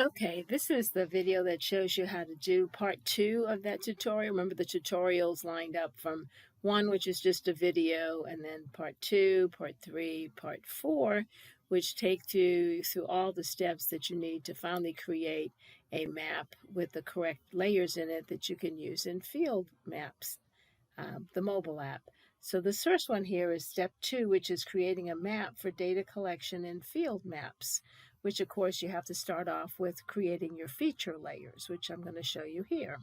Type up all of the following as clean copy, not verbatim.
Okay, this is the video that shows you how to do part 2 of that tutorial. Remember, the tutorials lined up from 1, which is just a video, and then part 2, part 3, part 4, which take you through all the steps that you need to finally create a map with the correct layers in it that you can use in Field Maps, the mobile app. So the first one here is step 2, which is creating a map for data collection in Field Maps, which of course you have to start off with creating your feature layers, which I'm going to show you here.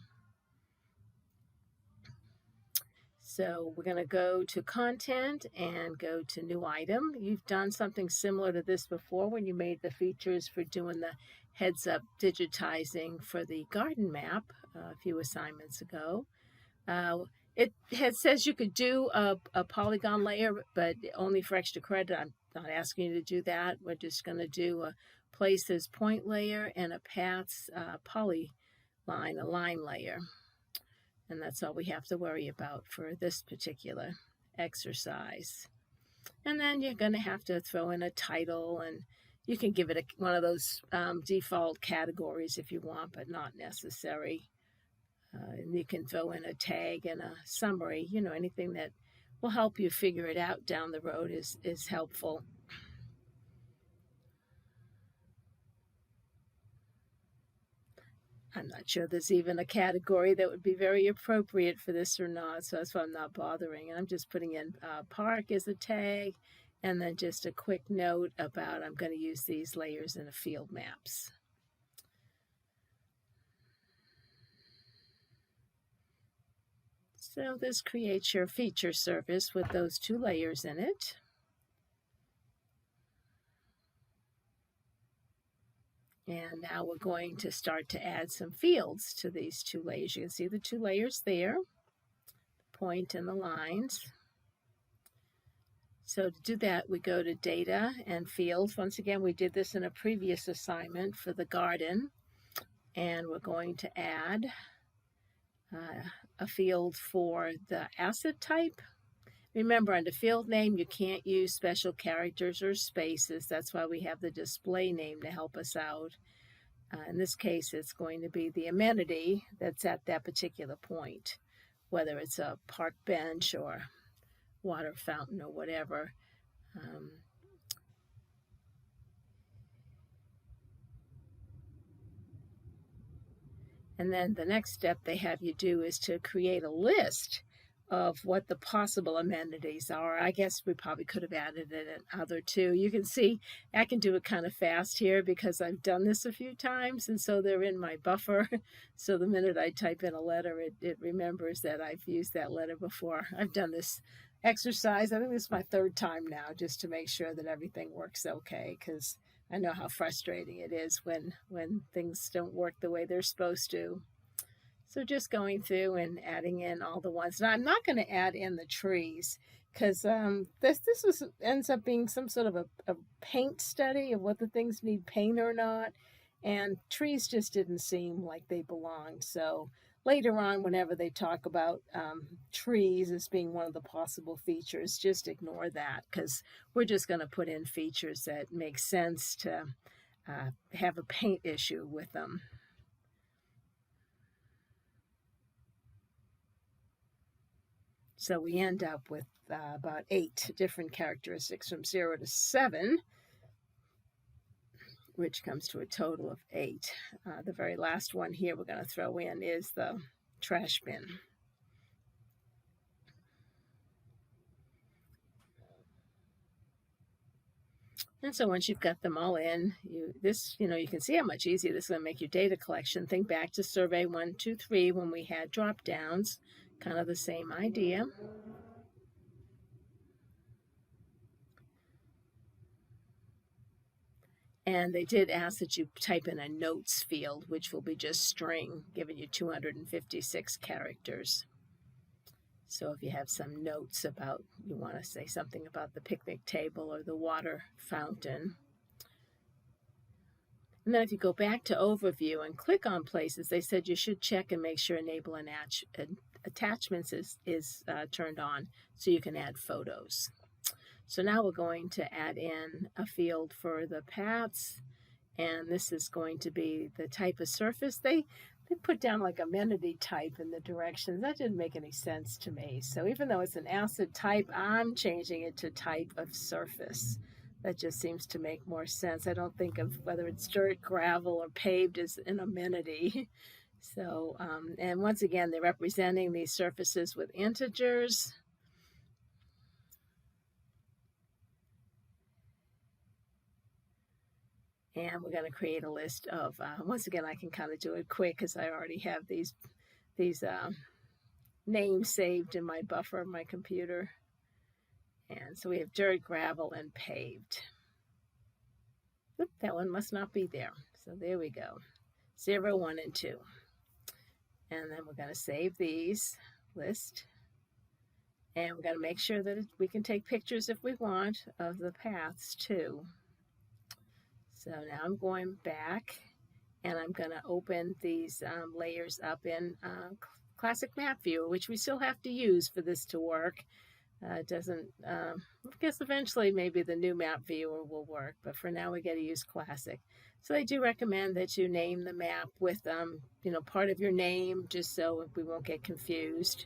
So we're going to go to content and go to new item. You've done something similar to this before when you made the features for doing the heads up digitizing for the garden map a few assignments ago. It says you could do a polygon layer, but only for extra credit. I'm not asking you to do that. We're just going to do a places point layer and a paths polyline, a line layer. And that's all we have to worry about for this particular exercise. And then you're going to have to throw in a title, and you can give it one of those default categories if you want, but not necessary. And you can throw in a tag and a summary. Anything that will help you figure it out down the road is helpful. I'm not sure there's even a category that would be very appropriate for this or not, so that's why I'm not bothering. And I'm just putting in park as a tag, and then just a quick note about I'm going to use these layers in a field maps. So this creates your feature surface with those 2 layers in it. And now we're going to start to add some fields to these 2 layers. You can see the 2 layers there, the point and the lines. So to do that, we go to data and fields. Once again, we did this in a previous assignment for the garden. And we're going to add a field for the asset type. Remember, under field name, you can't use special characters or spaces. That's why we have the display name to help us out. In this case, it's going to be the amenity that's at that particular point, whether it's a park bench or water fountain or whatever. And then the next step they have you do is to create a list of what the possible amenities are. I guess we probably could have added it in other too. You can see I can do it kind of fast here because I've done this a few times, and so they're in my buffer. So the minute I type in a letter, it remembers that I've used that letter before. I've done this exercise. I think this is my 3rd time now, just to make sure that everything works okay, because I know how frustrating it is when things don't work the way they're supposed to. So just going through and adding in all the ones. Now I'm not going to add in the trees because this ends up being some sort of a paint study of whether things need paint or not. And trees just didn't seem like they belonged. So later on, whenever they talk about trees as being one of the possible features, just ignore that, because we're just going to put in features that make sense to have a paint issue with them. So we end up with about 8 different characteristics from 0 to 7, which comes to a total of 8. The very last one here we're going to throw in is the trash bin. And so once you've got them all in, you can see how much easier this is going to make your data collection. Think back to survey 1, 2, 3 when we had drop downs, kind of the same idea. And they did ask that you type in a notes field, which will be just string, giving you 256 characters. So if you have some notes about, you want to say something about the picnic table or the water fountain. And then if you go back to overview and click on places, they said you should check and make sure enable attachments is turned on so you can add photos. So now we're going to add in a field for the paths And this is going to be the type of surface. They put down like amenity type in the directions. That didn't make any sense to me. So even though it's an acid type, I'm changing it to type of surface. That just seems to make more sense. I don't think of whether it's dirt, gravel, or paved as an amenity. So, and once again, they're representing these surfaces with integers. And we're going to create a list of, once again, I can kind of do it quick because I already have these names saved in my buffer of my computer. And so we have dirt, gravel, and paved. Oop, that one must not be there. So there we go. 0, 1, and 2. And then we're going to save these list. And we're going to make sure that we can take pictures if we want of the paths too. So now I'm going back and I'm going to open these layers up in Classic Map Viewer, which we still have to use for this to work. It doesn't, I guess eventually maybe the new map viewer will work, but for now we got to use Classic. So I do recommend that you name the map with, part of your name, just so we won't get confused,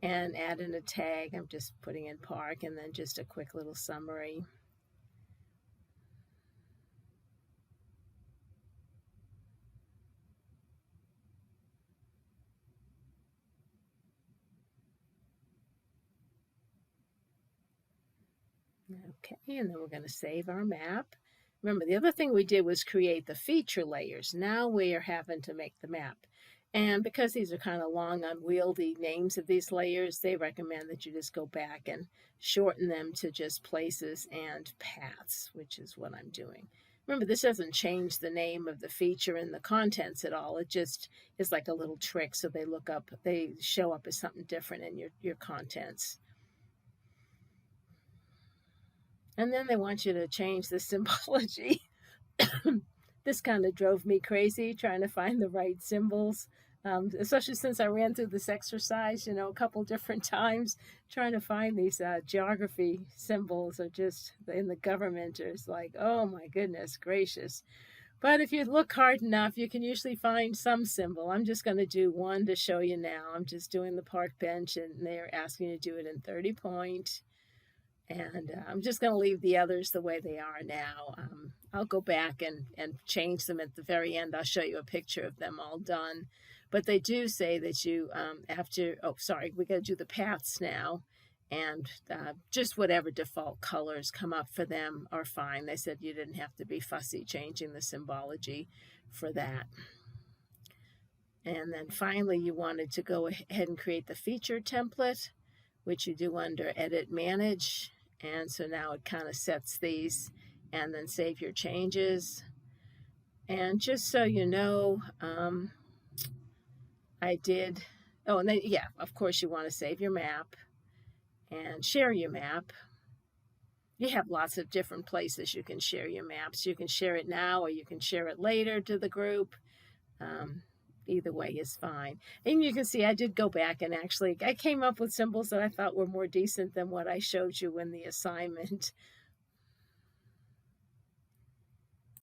and add in a tag. I'm just putting in park, and then just a quick little summary. Okay, and then we're going to save our map. Remember, the other thing we did was create the feature layers. Now we are having to make the map. And because these are kind of long, unwieldy names of these layers, they recommend that you just go back and shorten them to just places and paths, which is what I'm doing. Remember, this doesn't change the name of the feature and the contents at all. It just is like a little trick, so they show up as something different in your contents. And then they want you to change the symbology. This kind of drove me crazy trying to find the right symbols, especially since I ran through this exercise, a couple different times trying to find these geography symbols, or just in the government. It's like, oh my goodness gracious. But if you look hard enough, you can usually find some symbol. I'm just going to do one to show you now. I'm just doing the park bench, and they're asking you to do it in 30 point. And I'm just going to leave the others the way they are now. I'll go back and change them at the very end. I'll show you a picture of them all done. But they do say that you, we got to do the paths now. And just whatever default colors come up for them are fine. They said you didn't have to be fussy changing the symbology for that. And then finally, you wanted to go ahead and create the feature template, which you do under Edit, Manage. And so now it kind of sets these, and then save your changes. And just so you know, I did, and then, yeah, of course you want to save your map and share your map. You have lots of different places you can share your maps. You can share it now, or you can share it later to the group. Either way is fine. And you can see I did go back and I came up with symbols that I thought were more decent than what I showed you in the assignment.